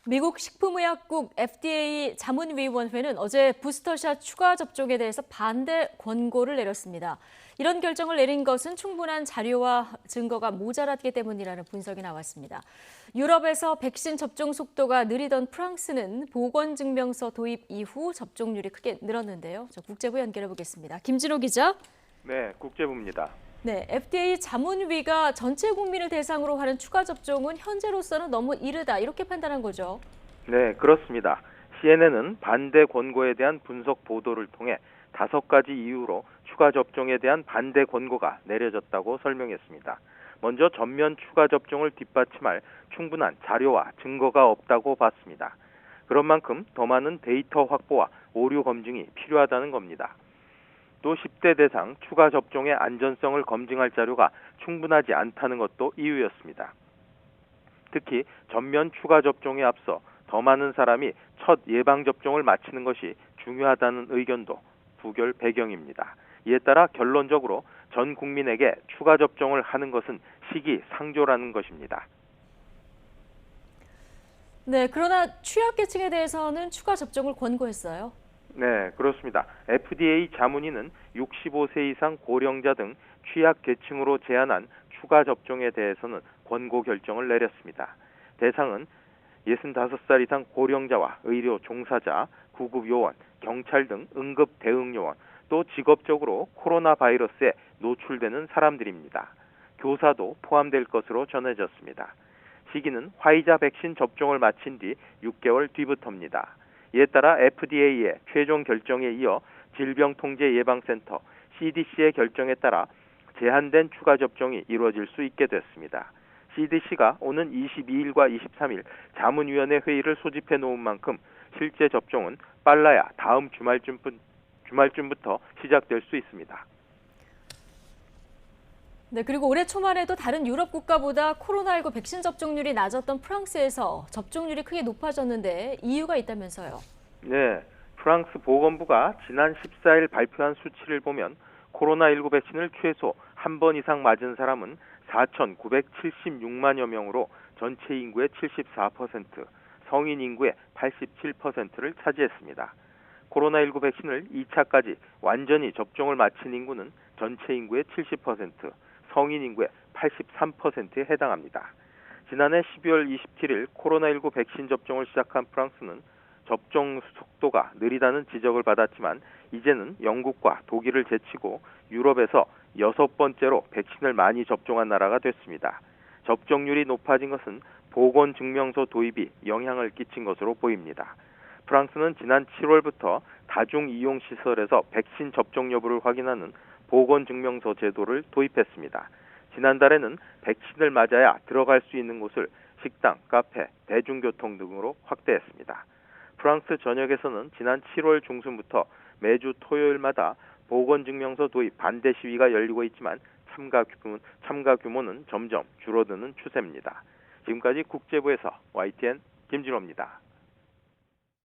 미국 식품의약국 FDA 자문위원회는 어제 부스터샷 추가 접종에 대해서 반대 권고를 내렸습니다. 이런 결정을 내린 것은 충분한 자료와 증거가 모자랐기 때문이라는 분석이 나왔습니다. 유럽에서 백신 접종 속도가 느리던 프랑스는 보건증명서 도입 이후 접종률이 크게 늘었는데요. 국제부 연결해 보겠습니다. 김진호 기자. 네, 국제부입니다. 네, FDA 자문위가 전체 국민을 대상으로 하는 추가 접종은 현재로서는 너무 이르다 이렇게 판단한 거죠. 네, 그렇습니다. CNN은 반대 권고에 대한 분석 보도를 통해 5가지 이유로 추가 접종에 대한 반대 권고가 내려졌다고 설명했습니다. 먼저 전면 추가 접종을 뒷받침할 충분한 자료와 증거가 없다고 봤습니다. 그런 만큼 더 많은 데이터 확보와 오류 검증이 필요하다는 겁니다. 또 10대 대상 추가 접종의 안전성을 검증할 자료가 충분하지 않다는 것도 이유였습니다. 특히 전면 추가 접종에 앞서 더 많은 사람이 첫 예방접종을 마치는 것이 중요하다는 의견도 부결 배경입니다. 이에 따라 결론적으로 전 국민에게 추가 접종을 하는 것은 시기상조라는 것입니다. 네, 그러나 취약계층에 대해서는 추가 접종을 권고했어요. 네, 그렇습니다. FDA 자문위는 65세 이상 고령자 등 취약계층으로 제한한 추가 접종에 대해서는 권고 결정을 내렸습니다. 대상은 65살 이상 고령자와 의료 종사자, 구급요원, 경찰 등 응급 대응요원, 또 직업적으로 코로나 바이러스에 노출되는 사람들입니다. 교사도 포함될 것으로 전해졌습니다. 시기는 화이자 백신 접종을 마친 뒤 6개월 뒤부터입니다. 이에 따라 FDA의 최종 결정에 이어 질병통제예방센터 CDC의 결정에 따라 제한된 추가 접종이 이루어질 수 있게 됐습니다. CDC가 오는 22일과 23일 자문위원회 회의를 소집해 놓은 만큼 실제 접종은 빨라야 다음 주말쯤부터 시작될 수 있습니다. 네, 그리고 올해 초만 해도 다른 유럽 국가보다 코로나19 백신 접종률이 낮았던 프랑스에서 접종률이 크게 높아졌는데 이유가 있다면서요. 네, 프랑스 보건부가 지난 14일 발표한 수치를 보면 코로나19 백신을 최소 한 번 이상 맞은 사람은 4,976만여 명으로 전체 인구의 74%, 성인 인구의 87%를 차지했습니다. 코로나19 백신을 2차까지 완전히 접종을 마친 인구는 전체 인구의 70%, 성인 인구의 83%에 해당합니다. 지난해 12월 27일 코로나19 백신 접종을 시작한 프랑스는 접종 속도가 느리다는 지적을 받았지만 이제는 영국과 독일을 제치고 유럽에서 6번째로 백신을 많이 접종한 나라가 됐습니다. 접종률이 높아진 것은 보건증명서 도입이 영향을 끼친 것으로 보입니다. 프랑스는 지난 7월부터 다중이용시설에서 백신 접종 여부를 확인하는 보건증명서 제도를 도입했습니다. 지난달에는 백신을 맞아야 들어갈 수 있는 곳을 식당, 카페, 대중교통 등으로 확대했습니다. 프랑스 전역에서는 지난 7월 중순부터 매주 토요일마다 보건증명서 도입 반대 시위가 열리고 있지만 참가 규모는 점점 줄어드는 추세입니다. 지금까지 국제부에서 YTN 김진호입니다.